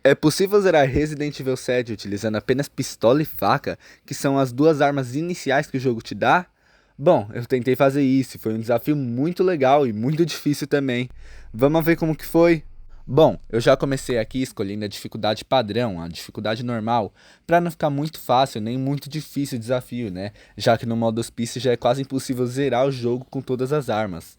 É possível zerar Resident Evil 7 utilizando apenas pistola e faca, que são as duas armas iniciais que o jogo te dá? Bom, eu tentei fazer isso, e foi um desafio muito legal e muito difícil também. Vamos ver como que foi? Bom, eu já comecei aqui escolhendo a dificuldade padrão, a dificuldade normal, para não ficar muito fácil nem muito difícil o desafio, né? Já que no modo hospício já é quase impossível zerar o jogo com todas as armas.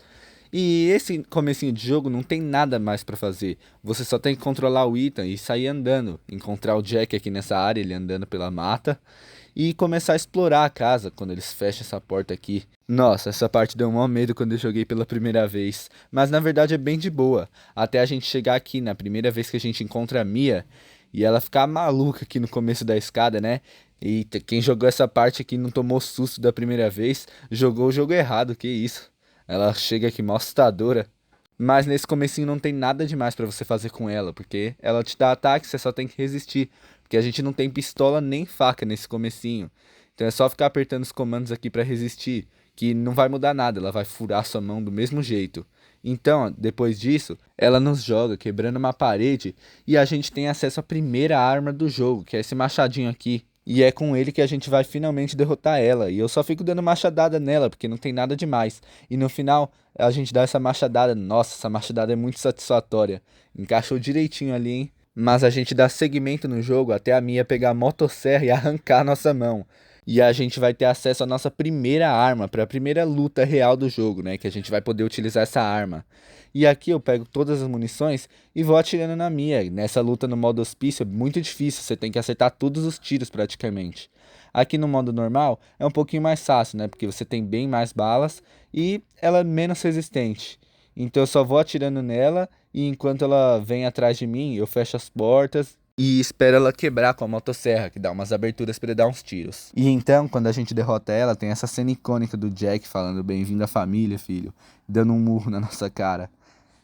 E esse comecinho de jogo não tem nada mais pra fazer. Você só tem que controlar o Ethan e sair andando, encontrar o Jack aqui nessa área, ele andando pela mata, e começar a explorar a casa quando eles fecham essa porta aqui. Nossa, essa parte deu um maior medo quando eu joguei pela primeira vez, mas na verdade é bem de boa, até a gente chegar aqui na primeira vez que a gente encontra a Mia, e ela ficar maluca aqui no começo da escada, né? Eita, quem jogou essa parte aqui e não tomou susto da primeira vez, jogou o jogo errado, que isso. Ela chega aqui mó assustadora. Mas nesse comecinho não tem nada demais pra você fazer com ela, porque ela te dá ataque, você só tem que resistir. Porque a gente não tem pistola nem faca nesse comecinho. Então é só ficar apertando os comandos aqui pra resistir, que não vai mudar nada, ela vai furar sua mão do mesmo jeito. Então, depois disso, ela nos joga quebrando uma parede e a gente tem acesso à primeira arma do jogo, que é esse machadinho aqui. E é com ele que a gente vai finalmente derrotar ela. E eu só fico dando machadada nela, porque não tem nada demais. E no final, a gente dá essa machadada. Nossa, essa machadada é muito satisfatória. Encaixou direitinho ali, hein? Mas a gente dá seguimento no jogo até a Mia pegar a motosserra e arrancar a nossa mão. E a gente vai ter acesso à nossa primeira arma, para a primeira luta real do jogo, né? Que a gente vai poder utilizar essa arma. E aqui eu pego todas as munições e vou atirando na Mia. Nessa luta no modo hospício é muito difícil, você tem que acertar todos os tiros praticamente. Aqui no modo normal é um pouquinho mais fácil, né? Porque você tem bem mais balas e ela é menos resistente. Então eu só vou atirando nela e enquanto ela vem atrás de mim, eu fecho as portas e espero ela quebrar com a motosserra, que dá umas aberturas para dar uns tiros. E então, quando a gente derrota ela, tem essa cena icônica do Jack falando bem-vindo à família, filho, dando um murro na nossa cara.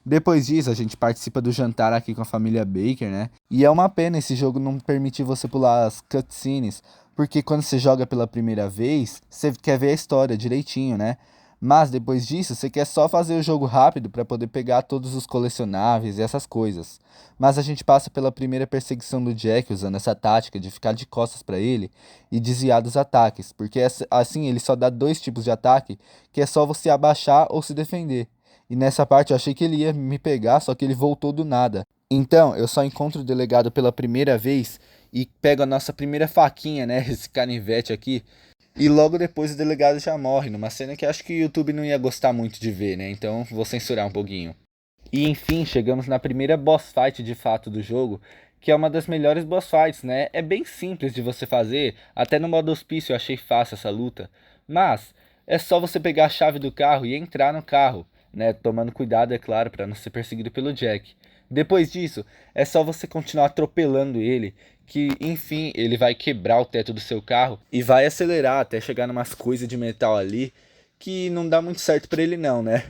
Depois disso, a gente participa do jantar aqui com a família Baker, né? E é uma pena esse jogo não permitir você pular as cutscenes, porque quando você joga pela primeira vez, você quer ver a história direitinho, né? Mas depois disso, você quer só fazer o jogo rápido para poder pegar todos os colecionáveis e essas coisas. Mas a gente passa pela primeira perseguição do Jack usando essa tática de ficar de costas para ele e desviar dos ataques, porque assim ele só dá dois tipos de ataque, que é só você abaixar ou se defender. E nessa parte eu achei que ele ia me pegar, só que ele voltou do nada. Então, eu só encontro o delegado pela primeira vez e pego a nossa primeira faquinha, né? Esse canivete aqui. E logo depois o delegado já morre, numa cena que acho que o YouTube não ia gostar muito de ver, né? Então vou censurar um pouquinho. E enfim, chegamos na primeira boss fight de fato do jogo, que é uma das melhores boss fights, né? É bem simples de você fazer, até no modo hospício eu achei fácil essa luta. Mas é só você pegar a chave do carro e entrar no carro, né? Tomando cuidado, é claro, para não ser perseguido pelo Jack. Depois disso, é só você continuar atropelando ele, que enfim, ele vai quebrar o teto do seu carro e vai acelerar até chegar numas coisas de metal ali que não dá muito certo para ele não, né?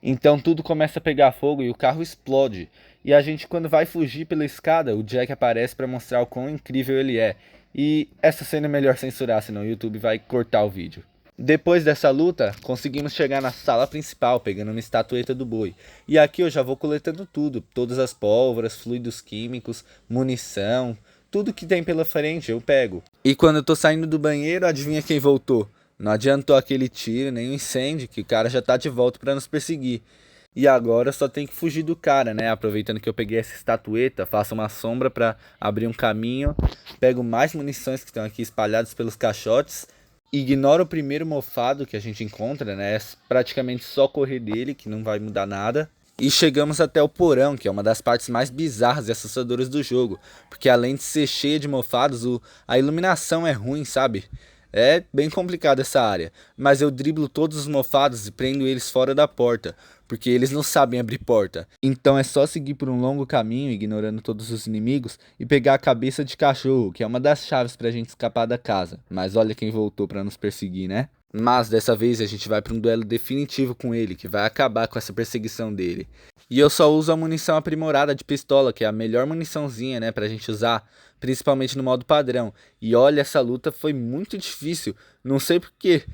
Então tudo começa a pegar fogo e o carro explode. E a gente, quando vai fugir pela escada, o Jack aparece para mostrar o quão incrível ele é. E essa cena é melhor censurar, senão o YouTube vai cortar o vídeo. Depois dessa luta, conseguimos chegar na sala principal, pegando uma estatueta do boi. E aqui eu já vou coletando tudo, todas as pólvoras, fluidos químicos, munição, tudo que tem pela frente eu pego. E quando eu tô saindo do banheiro, adivinha quem voltou? Não adiantou aquele tiro, nem o incêndio, que o cara já tá de volta para nos perseguir. E agora só tem que fugir do cara, né? Aproveitando que eu peguei essa estatueta, faço uma sombra para abrir um caminho, pego mais munições que estão aqui espalhadas pelos caixotes, ignoro o primeiro mofado que a gente encontra, né? É praticamente só correr dele, que não vai mudar nada. E chegamos até o porão, que é uma das partes mais bizarras e assustadoras do jogo, porque além de ser cheia de mofados, a iluminação é ruim, sabe? É bem complicado essa área, mas eu driblo todos os mofados e prendo eles fora da porta, porque eles não sabem abrir porta. Então é só seguir por um longo caminho, ignorando todos os inimigos, e pegar a cabeça de cachorro, que é uma das chaves pra gente escapar da casa. Mas olha quem voltou pra nos perseguir, né? Mas dessa vez a gente vai para um duelo definitivo com ele, que vai acabar com essa perseguição dele. E eu só uso a munição aprimorada de pistola, que é a melhor muniçãozinha, né, pra gente usar, principalmente no modo padrão. E olha, essa luta foi muito difícil, não sei porquê.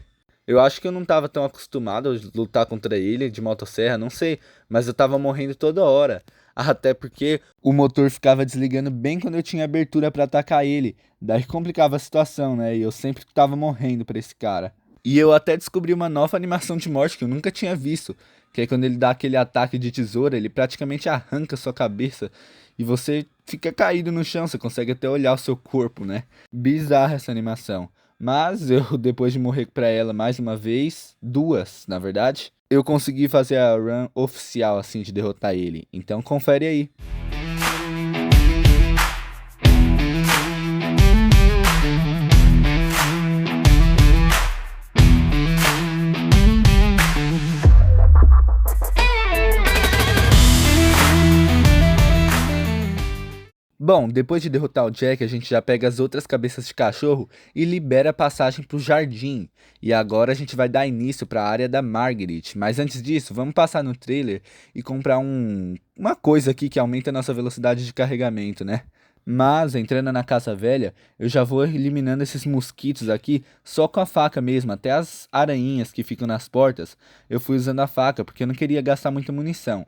Eu acho que eu não tava tão acostumado a lutar contra ele de motosserra, não sei, mas eu tava morrendo toda hora. Até porque o motor ficava desligando bem quando eu tinha abertura pra atacar ele. Daí complicava a situação, né? E eu sempre tava morrendo pra esse cara. E eu até descobri uma nova animação de morte que eu nunca tinha visto. Que é quando ele dá aquele ataque de tesoura, ele praticamente arranca sua cabeça. E você fica caído no chão, você consegue até olhar o seu corpo, né? Bizarra essa animação. Mas eu, depois de morrer pra ela mais uma vez, duas, na verdade, eu consegui fazer a run oficial, assim, de derrotar ele. Então confere aí. Bom, depois de derrotar o Jack, a gente já pega as outras cabeças de cachorro e libera a passagem pro jardim. E agora a gente vai dar início para a área da Margaret. Mas antes disso, vamos passar no trailer e comprar uma coisa aqui que aumenta a nossa velocidade de carregamento, né? Mas, entrando na casa velha, eu já vou eliminando esses mosquitos aqui só com a faca mesmo. Até as aranhinhas que ficam nas portas, eu fui usando a faca porque eu não queria gastar muita munição.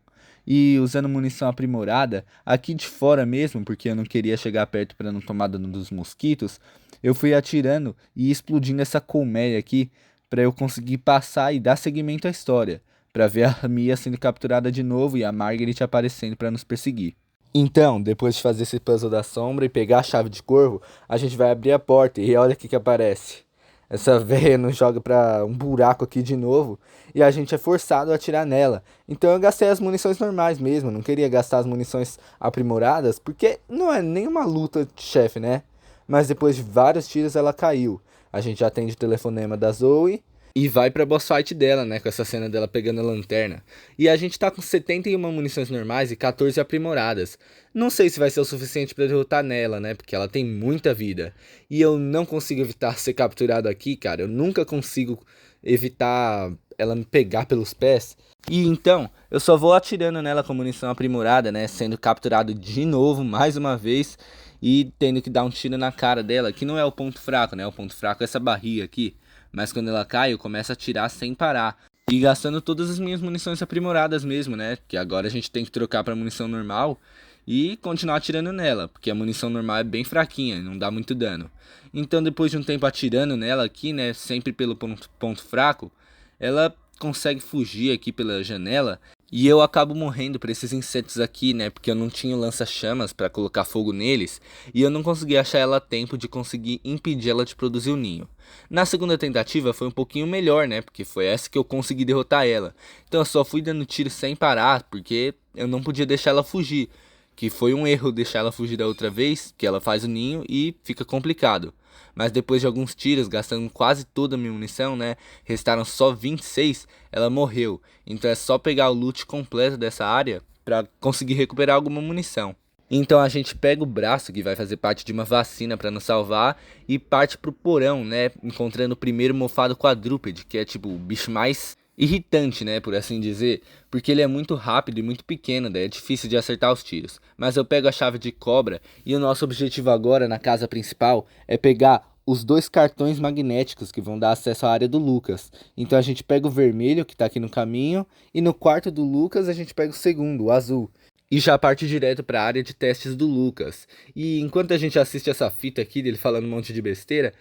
E usando munição aprimorada, aqui de fora mesmo, porque eu não queria chegar perto para não tomar dano dos mosquitos, eu fui atirando e explodindo essa colmeia aqui para eu conseguir passar e dar seguimento à história, para ver a Mia sendo capturada de novo e a Margaret aparecendo para nos perseguir. Então, depois de fazer esse puzzle da sombra e pegar a chave de corvo, a gente vai abrir a porta e olha o que aparece. Essa véia nos joga pra um buraco aqui de novo e a gente é forçado a atirar nela. Então eu gastei as munições normais mesmo, não queria gastar as munições aprimoradas, porque não é nenhuma luta de chefe, né? Mas depois de vários tiros ela caiu. A gente atende o telefonema da Zoe e vai pra boss fight dela, né, com essa cena dela pegando a lanterna. E a gente tá com 71 munições normais e 14 aprimoradas. Não sei se vai ser o suficiente pra derrotar nela, né, porque ela tem muita vida. E eu não consigo evitar ser capturado aqui, cara. Eu nunca consigo evitar ela me pegar pelos pés. E então, eu só vou atirando nela com munição aprimorada, né, sendo capturado de novo, mais uma vez. E tendo que dar um tiro na cara dela, que não é o ponto fraco, né, o ponto fraco é essa barriga aqui. Mas quando ela cai, eu começo a atirar sem parar. E gastando todas as minhas munições aprimoradas mesmo, né? Que agora a gente tem que trocar pra munição normal e continuar atirando nela, porque a munição normal é bem fraquinha, não dá muito dano. Então depois de um tempo atirando nela aqui, né? Sempre pelo ponto fraco, ela consegue fugir aqui pela janela. E eu acabo morrendo por esses insetos aqui, né? Porque eu não tinha lança-chamas para colocar fogo neles. E eu não consegui achar ela a tempo de conseguir impedir ela de produzir o ninho. Na segunda tentativa foi um pouquinho melhor, né? Porque foi essa que eu consegui derrotar ela. Então eu só fui dando tiro sem parar, porque eu não podia deixar ela fugir. Que foi um erro deixar ela fugir da outra vez, que ela faz o ninho e fica complicado. Mas depois de alguns tiros, gastando quase toda a minha munição, né? Restaram só 26, ela morreu. Então é só pegar o loot completo dessa área para conseguir recuperar alguma munição. Então a gente pega o braço, que vai fazer parte de uma vacina para nos salvar, e parte pro porão, né? Encontrando o primeiro mofado quadrúpede, que é tipo o bicho mais irritante, né, por assim dizer, porque ele é muito rápido e muito pequeno, daí é difícil de acertar os tiros. Mas eu pego a chave de cobra e o nosso objetivo agora na casa principal é pegar os dois cartões magnéticos que vão dar acesso à área do Lucas. Então a gente pega o vermelho que tá aqui no caminho e no quarto do Lucas a gente pega o segundo, o azul. E já parte direto para a área de testes do Lucas. E enquanto a gente assiste essa fita aqui dele falando um monte de besteira,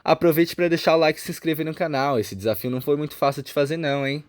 aproveite para deixar o like e se inscrever no canal. Esse desafio não foi muito fácil de fazer não, hein?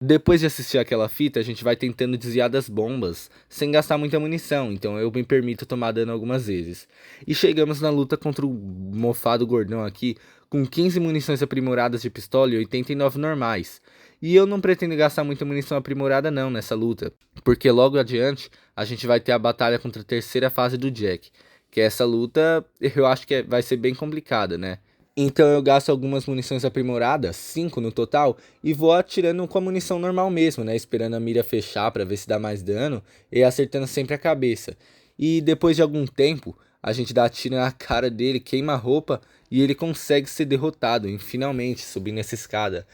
Depois de assistir aquela fita, a gente vai tentando desviar das bombas, sem gastar muita munição, então eu me permito tomar dano algumas vezes. E chegamos na luta contra o mofado gordão aqui, com 15 munições aprimoradas de pistola e 89 normais. E eu não pretendo gastar muita munição aprimorada não nessa luta, porque logo adiante a gente vai ter a batalha contra a terceira fase do Jack, que essa luta eu acho que vai ser bem complicada, né? Então eu gasto algumas munições aprimoradas, 5 no total, e vou atirando com a munição normal mesmo, né? Esperando a mira fechar para ver se dá mais dano e acertando sempre a cabeça. E depois de algum tempo, a gente dá tiro na cara dele, queima a roupa e ele consegue ser derrotado, e finalmente subindo essa escada.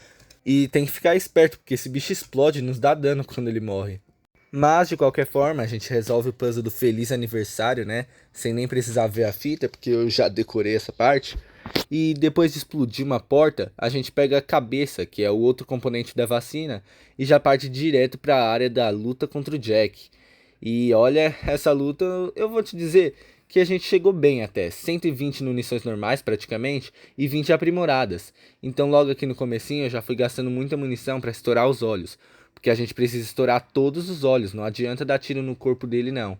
E tem que ficar esperto, porque esse bicho explode e nos dá dano quando ele morre. Mas, de qualquer forma, a gente resolve o puzzle do Feliz Aniversário, né? Sem nem precisar ver a fita, porque eu já decorei essa parte. E depois de explodir uma porta, a gente pega a cabeça, que é o outro componente da vacina, e já parte direto para a área da luta contra o Jack. E olha, essa luta, eu vou te dizer que a gente chegou bem até, 120 munições normais praticamente e 20 aprimoradas. Então logo aqui no comecinho eu já fui gastando muita munição para estourar os olhos, porque a gente precisa estourar todos os olhos, não adianta dar tiro no corpo dele não.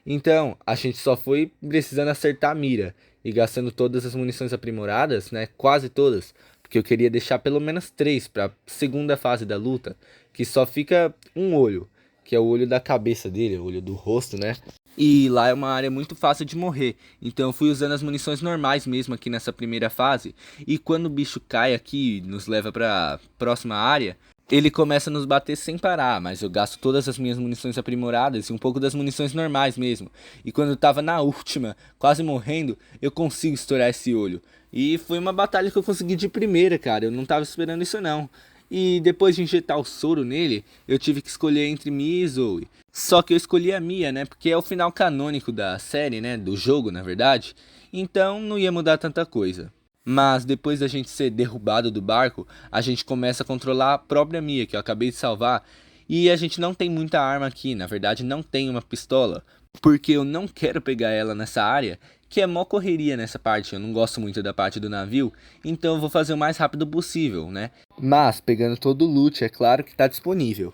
Então a gente só foi precisando acertar a mira e gastando todas as munições aprimoradas, né, quase todas, porque eu queria deixar pelo menos 3 para segunda fase da luta, que só fica um olho, que é o olho da cabeça dele, o olho do rosto, né? E lá é uma área muito fácil de morrer, então eu fui usando as munições normais mesmo aqui nessa primeira fase. E quando o bicho cai aqui e nos leva para próxima área, ele começa a nos bater sem parar, mas eu gasto todas as minhas munições aprimoradas e um pouco das munições normais mesmo. E quando eu tava na última, quase morrendo, eu consigo estourar esse olho. E foi uma batalha que eu consegui de primeira, cara, eu não tava esperando isso não. E depois de injetar o soro nele, eu tive que escolher entre Mia e Zoe. Só que eu escolhi a Mia, né? Porque é o final canônico da série, né? Do jogo, na verdade. Então não ia mudar tanta coisa. Mas depois da gente ser derrubado do barco, a gente começa a controlar a própria Mia, que eu acabei de salvar. E a gente não tem muita arma aqui, na verdade não tem uma pistola. Porque eu não quero pegar ela nessa área, que é mó correria nessa parte. Eu não gosto muito da parte do navio, então eu vou fazer o mais rápido possível, né? Mas pegando todo o loot, é claro que está disponível.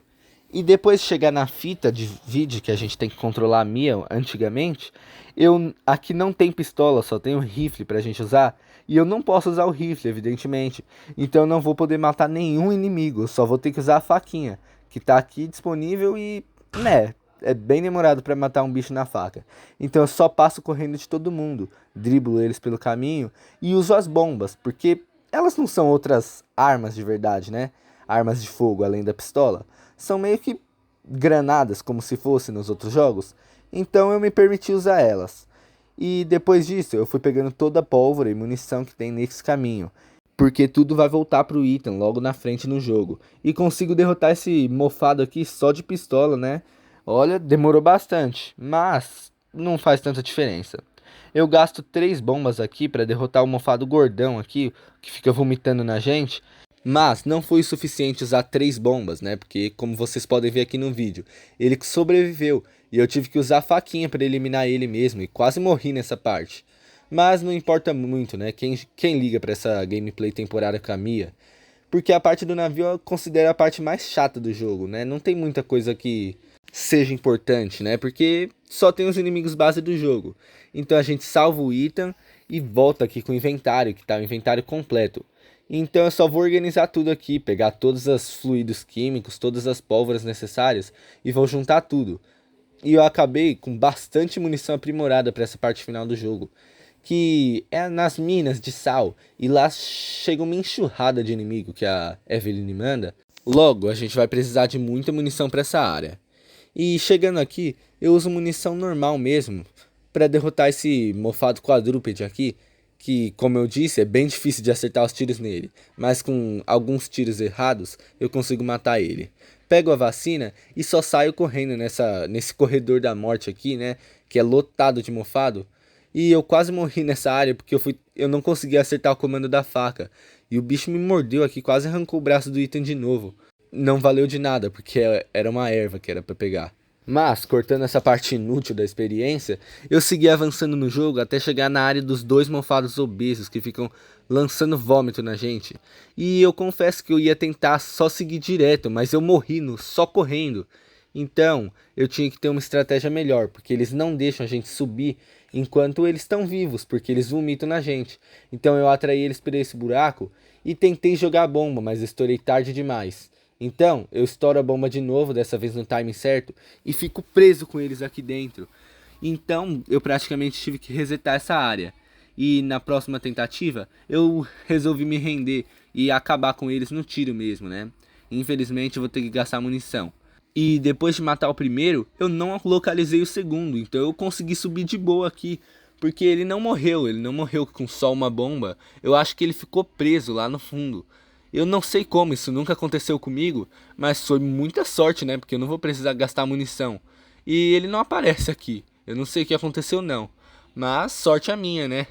E depois de chegar na fita de vídeo que a gente tem que controlar a Mia antigamente, aqui não tem pistola, só tem o rifle pra gente usar. E eu não posso usar o rifle, evidentemente. Então eu não vou poder matar nenhum inimigo, só vou ter que usar a faquinha, que tá aqui disponível e, né, é bem demorado pra matar um bicho na faca. Então eu só passo correndo de todo mundo, driblo eles pelo caminho e uso as bombas, porque elas não são outras armas de verdade, né? Armas de fogo além da pistola. São meio que granadas, como se fosse nos outros jogos. Então eu me permiti usar elas. E depois disso eu fui pegando toda a pólvora e munição que tem nesse caminho, porque tudo vai voltar pro Ethan logo na frente no jogo. E consigo derrotar esse mofado aqui só de pistola, né? Olha, demorou bastante, mas não faz tanta diferença. Eu gasto 3 bombas aqui para derrotar o mofado gordão aqui, que fica vomitando na gente. Mas não foi o suficiente usar 3 bombas, né? Porque como vocês podem ver aqui no vídeo, ele sobreviveu e eu tive que usar a faquinha para eliminar ele mesmo e quase morri nessa parte. Mas não importa muito, né? Quem liga para essa gameplay temporária com a Mia? Porque a parte do navio eu considero a parte mais chata do jogo, né? Não tem muita coisa que seja importante, né? Porque só tem os inimigos base do jogo. Então a gente salva o Ethan e volta aqui com o inventário, que tá o inventário completo. Então eu só vou organizar tudo aqui, pegar todos os fluidos químicos, todas as pólvoras necessárias e vou juntar tudo. E eu acabei com bastante munição aprimorada para essa parte final do jogo, que é nas minas de sal, e lá chega uma enxurrada de inimigo que a Evelyn manda. Logo, a gente vai precisar de muita munição para essa área. E chegando aqui, eu uso munição normal mesmo, para derrotar esse mofado quadrúpede aqui, que, como eu disse, é bem difícil de acertar os tiros nele, mas com alguns tiros errados, eu consigo matar ele. Pego a vacina e só saio correndo nesse corredor da morte aqui, né, que é lotado de mofado. E eu quase morri nessa área porque eu não consegui acertar o comando da faca. E o bicho me mordeu aqui, quase arrancou o braço do Ethan de novo. Não valeu de nada, porque era uma erva que era pra pegar. Mas, cortando essa parte inútil da experiência, eu segui avançando no jogo até chegar na área dos 2 mofados obesos que ficam lançando vômito na gente. E eu confesso que eu ia tentar só seguir direto, mas eu morri só correndo. Então, eu tinha que ter uma estratégia melhor, porque eles não deixam a gente subir enquanto eles estão vivos, porque eles vomitam na gente. Então eu atraí eles por esse buraco e tentei jogar a bomba, mas estourei tarde demais. Então, eu estouro a bomba de novo, dessa vez no timing certo, e fico preso com eles aqui dentro. Então, eu praticamente tive que resetar essa área. E na próxima tentativa, eu resolvi me render e acabar com eles no tiro mesmo, né? Infelizmente, eu vou ter que gastar munição. E depois de matar o primeiro, eu não localizei o segundo, então eu consegui subir de boa aqui. Porque ele não morreu com só uma bomba. Eu acho que ele ficou preso lá no fundo. Eu não sei como, isso nunca aconteceu comigo, mas foi muita sorte, né? Porque eu não vou precisar gastar munição. E ele não aparece aqui. Eu não sei o que aconteceu não. Mas sorte a minha, né?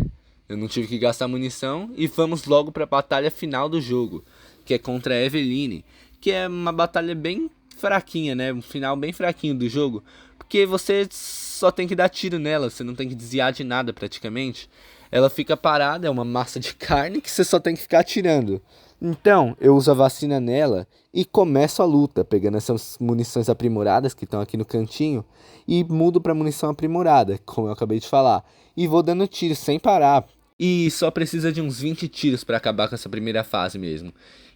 Eu não tive que gastar munição e vamos logo para a batalha final do jogo, que é contra a Eveline, que é uma batalha bem fraquinha, né? Um final bem fraquinho do jogo, porque você só tem que dar tiro nela, você não tem que desviar de nada praticamente. Ela fica parada, é uma massa de carne que você só tem que ficar atirando. Então, eu uso a vacina nela e começo a luta, pegando essas munições aprimoradas que estão aqui no cantinho e mudo para munição aprimorada, como eu acabei de falar, e vou dando tiro sem parar. E só precisa de uns 20 tiros para acabar com essa primeira fase mesmo.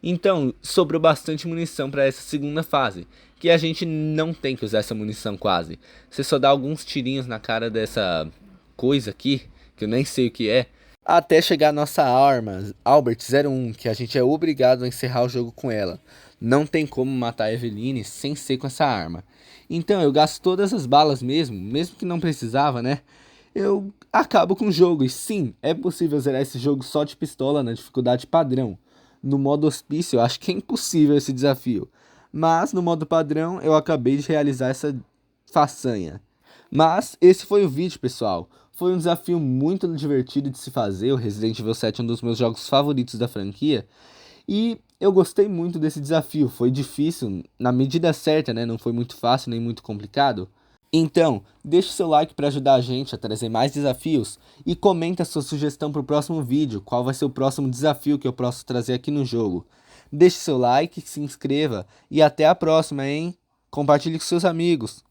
Então, sobrou bastante munição para essa segunda fase, que a gente não tem que usar essa munição quase. Você só dá alguns tirinhos na cara dessa coisa aqui, que eu nem sei o que é, até chegar a nossa arma, Albert 01, que a gente é obrigado a encerrar o jogo com ela. Não tem como matar a Eveline sem ser com essa arma. Então eu gasto todas as balas mesmo que não precisava, né? Eu acabo com o jogo, e sim, é possível zerar esse jogo só de pistola na dificuldade padrão. No modo hospício, eu acho que é impossível esse desafio. Mas no modo padrão, eu acabei de realizar essa façanha. Mas esse foi o vídeo, pessoal. Foi um desafio muito divertido de se fazer. O Resident Evil 7 é um dos meus jogos favoritos da franquia. E eu gostei muito desse desafio. Foi difícil, na medida certa, né? Não foi muito fácil nem muito complicado. Então, deixe seu like para ajudar a gente a trazer mais desafios e comenta a sua sugestão para o próximo vídeo, qual vai ser o próximo desafio que eu posso trazer aqui no jogo. Deixe seu like, se inscreva e até a próxima, hein? Compartilhe com seus amigos.